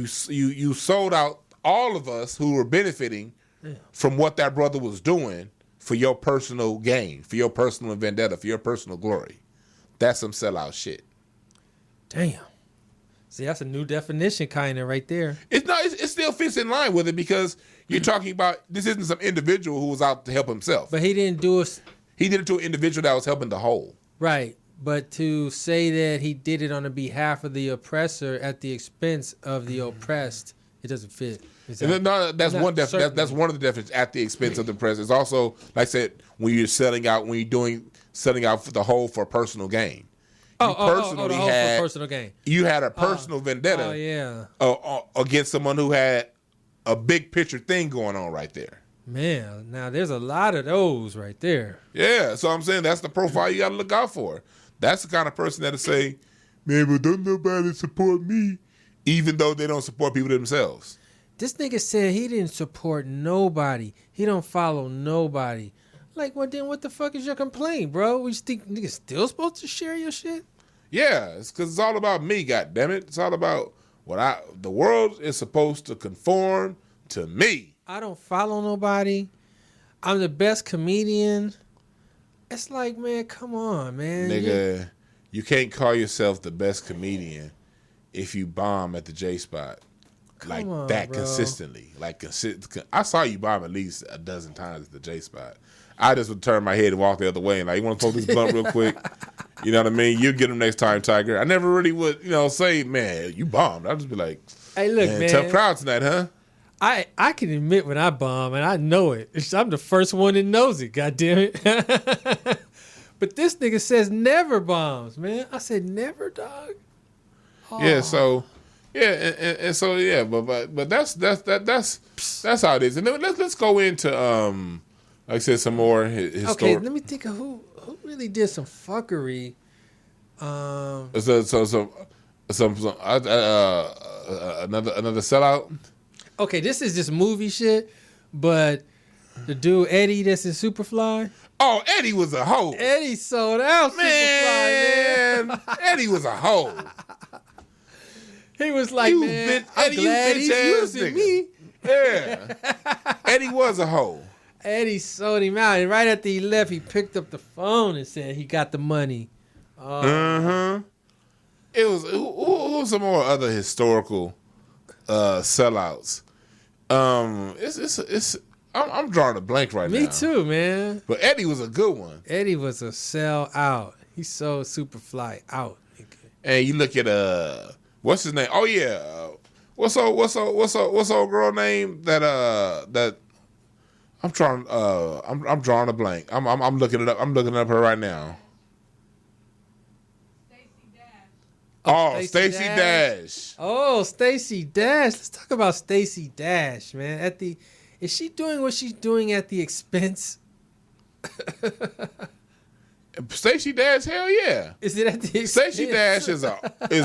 sold out all of us who were benefiting from what that brother was doing for your personal gain, for your personal vendetta, for your personal glory. That's some sellout shit. Damn. See, that's a new definition kind of right there. It still fits in line with it because you're talking about this isn't some individual who was out to help himself. But he didn't do it. He did it to an individual that was helping the whole. Right. But to say that he did it on the behalf of the oppressor at the expense of the oppressed, it doesn't fit. No, that's one of the definitions, at the expense of the oppressed. It's also, like I said, when you're selling out for the whole for personal gain. The whole for personal gain. You had a personal vendetta against someone who had a big picture thing going on right there. Man, now there's a lot of those right there. Yeah, so I'm saying that's the profile you got to look out for. That's the kind of person that'll say, man, but don't nobody support me, even though they don't support people themselves. This nigga said he didn't support nobody. He don't follow nobody. Like, well, then what the fuck is your complaint, bro? We think niggas still supposed to share your shit? Yeah, it's because it's all about me, goddammit. It's all about the world is supposed to conform to me. I don't follow nobody. I'm the best comedian. It's like, man, come on, man. Nigga, you can't call yourself the best comedian if you bomb at the J Spot like on, that, bro. Consistently. I saw you bomb at least a dozen times at the J Spot. I just would turn my head and walk the other way and like, you want to smoke this blunt real quick? You know what I mean? You get them next time, Tiger. I never really would, say, man, you bombed. I'd just be like, hey, look, man. Tough crowd tonight, huh? I can admit when I bomb, and I know it. I'm the first one that knows it, goddammit. But this nigga says never bombs, man. I said never, dog. Oh. Yeah, so and so yeah, but that's how it is. And then let's go into like I said, some more historic. Okay, let me think of who really did some fuckery. Another sellout. Okay, this is just movie shit, but the dude Eddie that's in Superfly. Oh, Eddie was a hoe. Eddie sold out man. Superfly, man. Eddie was a hoe. He was like, man, I'm glad he's using me. Yeah. Eddie was a hoe. Eddie sold him out, and right after he left, he picked up the phone and said he got the money. It was some more other historical sellouts. I'm drawing a blank right now. Me too, man. But Eddie was a good one. Eddie was a sell out. He sold Superfly out. And you look at what's his name? Oh yeah, what's old girl name that I'm trying. I'm drawing a blank. I'm looking it up. I'm looking up her right now. Oh, Stacey Dash. Oh, Stacey Dash. Let's talk about Stacey Dash, man. Is she doing what she's doing at the expense? Stacey Dash, hell yeah. Is it at the expense? Stacey Dash is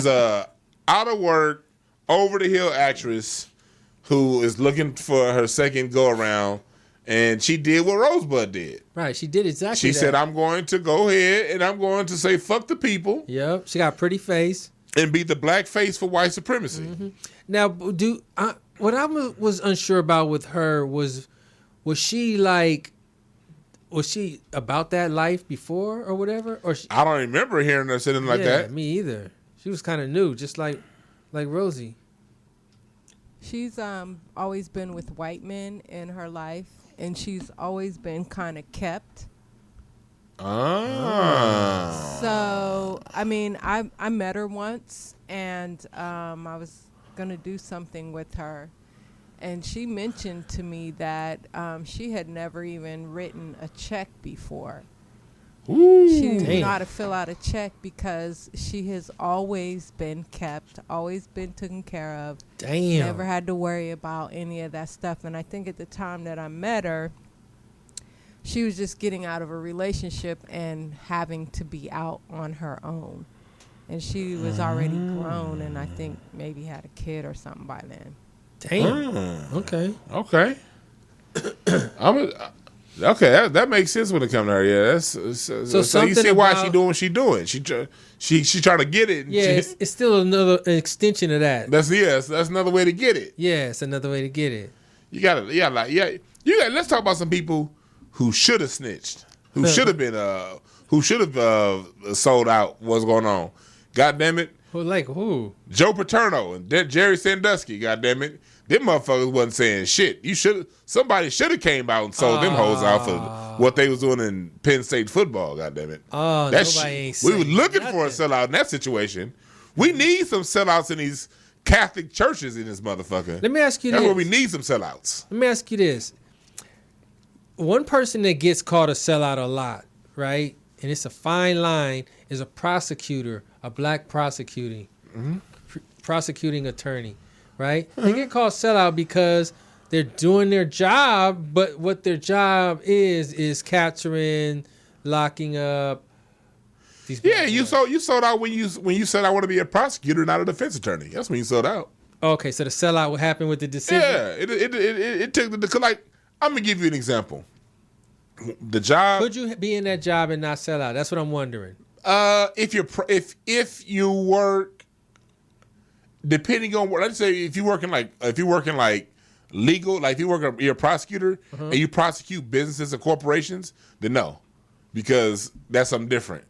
a out of work, over the hill actress who is looking for her second go around, and she did what Rosebud did. Right, she did exactly. She said, "I'm going to go ahead and I'm going to say fuck the people." Yep, she got a pretty face and be the black face for white supremacy. Mm-hmm. Now, what I was unsure about with her was she like was she about that life before or whatever? Or I don't remember hearing her sitting like that. Me either. She was kind of new, just like Rosie. She's always been with white men in her life, and she's always been kind of kept. So, I mean, I met her once, and I was going to do something with her. And she mentioned to me that she had never even written a check before. Ooh, she didn't know how to fill out a check because she has always been kept, always been taken care of. Damn. Never had to worry about any of that stuff. And I think at the time that I met her, she was just getting out of a relationship and having to be out on her own. And she was already grown and I think maybe had a kid or something by then. Damn. Okay. Okay, that makes sense when it comes to her. Yeah, so you see why she doing what she doing. She trying to get it. Yeah, it's still an extension of that. That's another way to get it. Yeah, it's another way to get it. You gotta. Let's talk about some people who should have snitched, who should have been, who should have sold out. What's going on? God damn it. Who? Joe Paterno and Jerry Sandusky. God damn it. Them motherfuckers wasn't saying shit. Somebody should have came out and sold them hoes out for what they was doing in Penn State football. God damn it. Oh, nobody ain't we were looking nothing for a sellout in that situation. We need some sellouts in these Catholic churches in this motherfucker. Let me ask you That's this. where we need some sellouts. Let me ask you this. One person that gets called a sellout a lot, right? And it's a fine line, is a prosecutor, a black prosecuting attorney, right? They get called sellout because they're doing their job, but what their job is capturing, locking up. These you sold out when you said I want to be a prosecutor, not a defense attorney. That's when you sold out. Okay, so the sellout would happen with the decision. Yeah, it took I'm gonna give you an example. The job. Could you be in that job and not sell out? That's what I'm wondering. If you work, depending on what, let's say if you're working like legal, like if you're a prosecutor and you prosecute businesses and corporations, then no, because that's something different.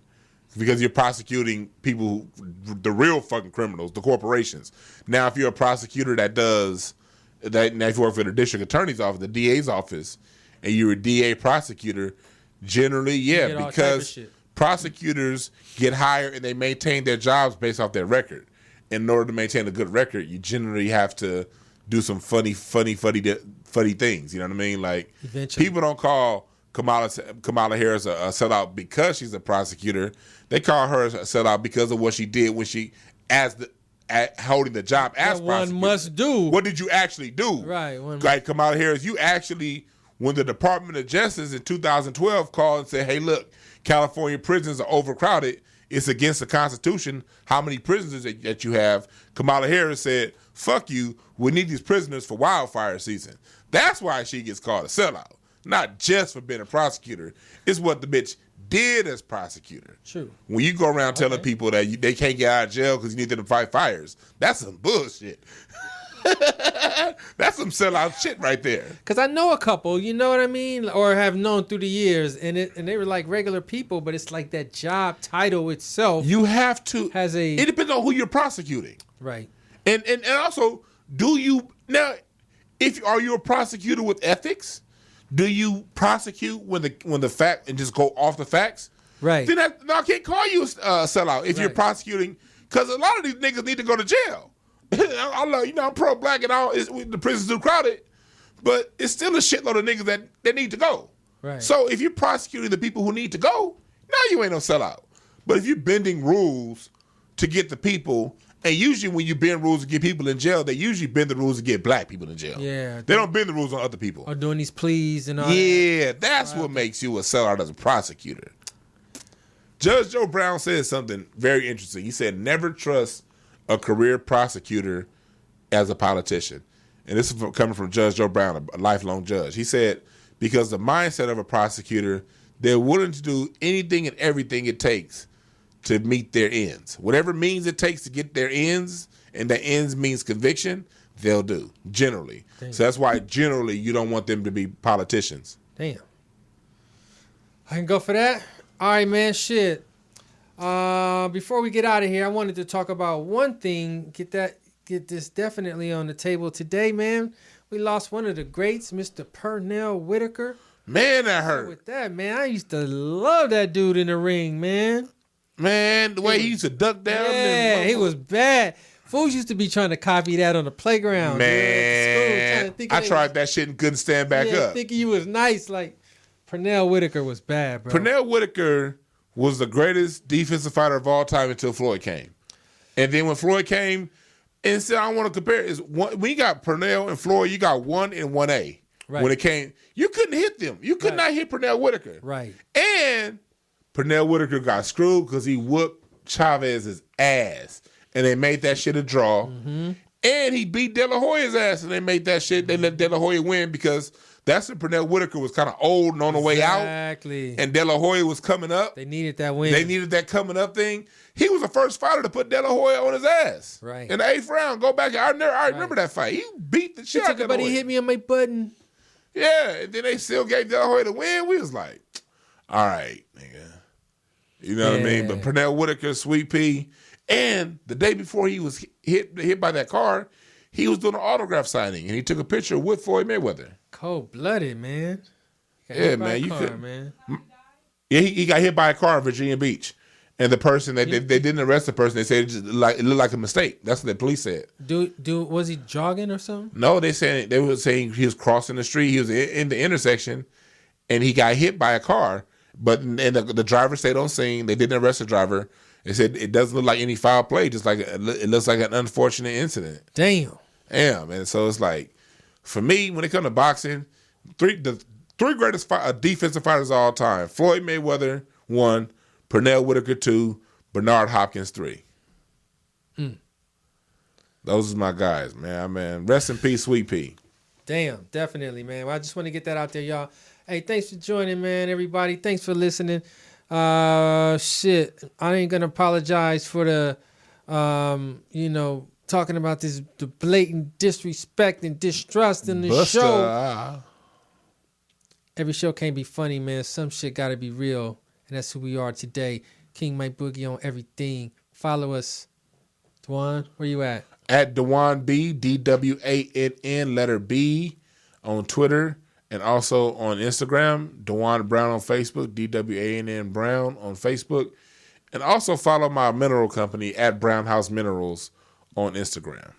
Because you're prosecuting people, the real fucking criminals, the corporations. Now, if you're a prosecutor now if you work for the district attorney's office, the DA's office, and you're a DA prosecutor, generally, because prosecutors get hired and they maintain their jobs based off their record. In order to maintain a good record, you generally have to do some funny things. You know what I mean? Like, eventually, people don't call Kamala Harris a sellout because she's a prosecutor. They call her a sellout because of what she did when she, holding the job as prosecutor. One must do. What did you actually do? Right. Like Kamala Harris, you actually, when the Department of Justice in 2012 called and said, hey, look, California prisons are overcrowded. It's against the Constitution how many prisoners that you have. Kamala Harris said, fuck you. We need these prisoners for wildfire season. That's why she gets called a sellout. Not just for being a prosecutor. It's what the bitch did as prosecutor. True. When you go around telling people that they can't get out of jail because you need them to fight fires, that's some bullshit. That's some sellout shit right there. Because I know a couple, you know what I mean? Or have known through the years, and they were like regular people, but it's like that job title itself. You have to. It depends on who you're prosecuting. Right. And also, are you a prosecutor with ethics? Do you prosecute when the fact and just go off the facts? Right. Then I can't call you a sellout if you're prosecuting, because a lot of these niggas need to go to jail. I'm pro-black and all. The prison's too crowded, but it's still a shitload of niggas that need to go. Right. So if you're prosecuting the people who need to go, now you ain't no sellout. But if you're bending rules to get the people, and usually when you bend rules to get people in jail, they usually bend the rules to get black people in jail. Yeah. They don't bend the rules on other people. Or doing these pleas and all that. That's what makes you a sellout as a prosecutor. Judge Joe Brown said something very interesting. He said, never trust a career prosecutor as a politician. And this is coming from Judge Joe Brown, a lifelong judge. He said, because the mindset of a prosecutor, they're willing to do anything and everything it takes to meet their ends. Whatever means it takes to get their ends, and the ends means conviction, they'll do, generally. Damn. So that's why generally you don't want them to be politicians. Damn. I can go for that. All right, man. Shit. Before we get out of here, I wanted to talk about one thing. Get this definitely on the table today, man. We lost one of the greats, Mr. Pernell Whitaker. Man, that hurt. With that, man, I used to love that dude in the ring, man. Man, the way he used to duck down. Yeah, he was bad. Fools used to be trying to copy that on the playground. Man, I tried that shit and couldn't stand back up. Thinking you was nice. Like, Pernell Whitaker was bad, bro. Pernell Whitaker was the greatest defensive fighter of all time until Floyd came. And then when Floyd came and said, I want to compare, when you got Pernell and Floyd, you got 1 and 1A. Right. When it came, you couldn't hit them. You could not hit Pernell Whitaker. Right. And Pernell Whitaker got screwed because he whooped Chavez's ass. And they made that shit a draw. Mm-hmm. And he beat De La Hoya's ass, and they made that shit. They let De La Hoya win because that's when Pernell Whitaker was kind of old and on the way out. Exactly. And De La Hoya was coming up. They needed that win. They needed that coming up thing. He was the first fighter to put De La Hoya on his ass. Right. In the 8th round. Go back. I remember that fight. He beat the shit out of De La Hoya. He hit me on my button. Yeah, and then they still gave De La Hoya the win. We was like, all right, nigga. You know what I mean? But Pernell Whitaker, Sweet Pea, and the day before he was hit by that car, he was doing an autograph signing, and he took a picture with Floyd Mayweather. Cold-blooded, man. Yeah, man. Yeah, he got hit by a car in Virginia Beach. And the person, they didn't arrest the person. They said it looked like a mistake. That's what the police said. Was he jogging or something? No, they were saying he was crossing the street. He was in the intersection, and he got hit by a car. But and the driver stayed on scene. They didn't arrest the driver. They said it doesn't look like any foul play. Just like it looks like an unfortunate incident. Damn, man. So it's like, for me, when it comes to boxing, the three greatest defensive fighters of all time: Floyd Mayweather 1. Pernell Whitaker 2, Bernard Hopkins 3. Those are my guys, man. Rest in peace, Sweet Pea. Damn, definitely, man. Well, I just want to get that out there, y'all. Hey, thanks for joining, man, everybody. Thanks for listening. Shit, I ain't gonna apologize for the, talking about the blatant disrespect and distrust in the show. Every show can't be funny, man. Some shit gotta be real. And that's who we are today. King Mike Boogie on everything. Follow us. Dwan, where you at? At Dwan B, DWANN, letter B, on Twitter. And also on Instagram. Dwan Brown on Facebook. DWANN Brown on Facebook. And also follow my mineral company at Brown House Minerals on Instagram.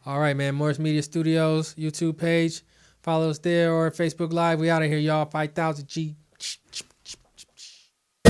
All right, man. Morris Media Studios YouTube page. Follow us there or Facebook Live. We out of here, y'all. 5,000 G.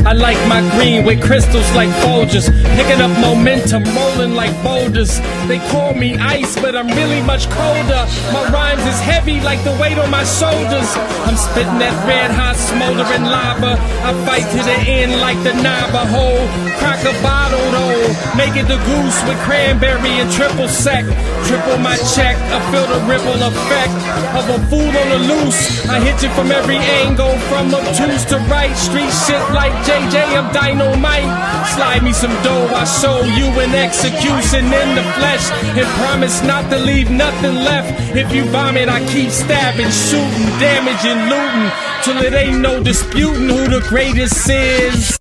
I like my green with crystals like Folgers, picking up momentum, rolling like boulders. They call me ice, but I'm really much colder. My rhymes is heavy like the weight on my shoulders. I'm spitting that red hot smoldering lava. I fight to the end like the Navajo. Crack a bottle though, make it the goose with cranberry and triple sec. Triple my check, I feel the ripple effect of a fool on the loose. I hit you from every angle, from obtuse to right. Street shit like JJ, I'm dynamite. Slide me some dough, I show you an execution in the flesh. And promise not to leave nothing left. If you vomit, I keep stabbing, shooting, damaging, looting, till it ain't no disputing who the greatest is.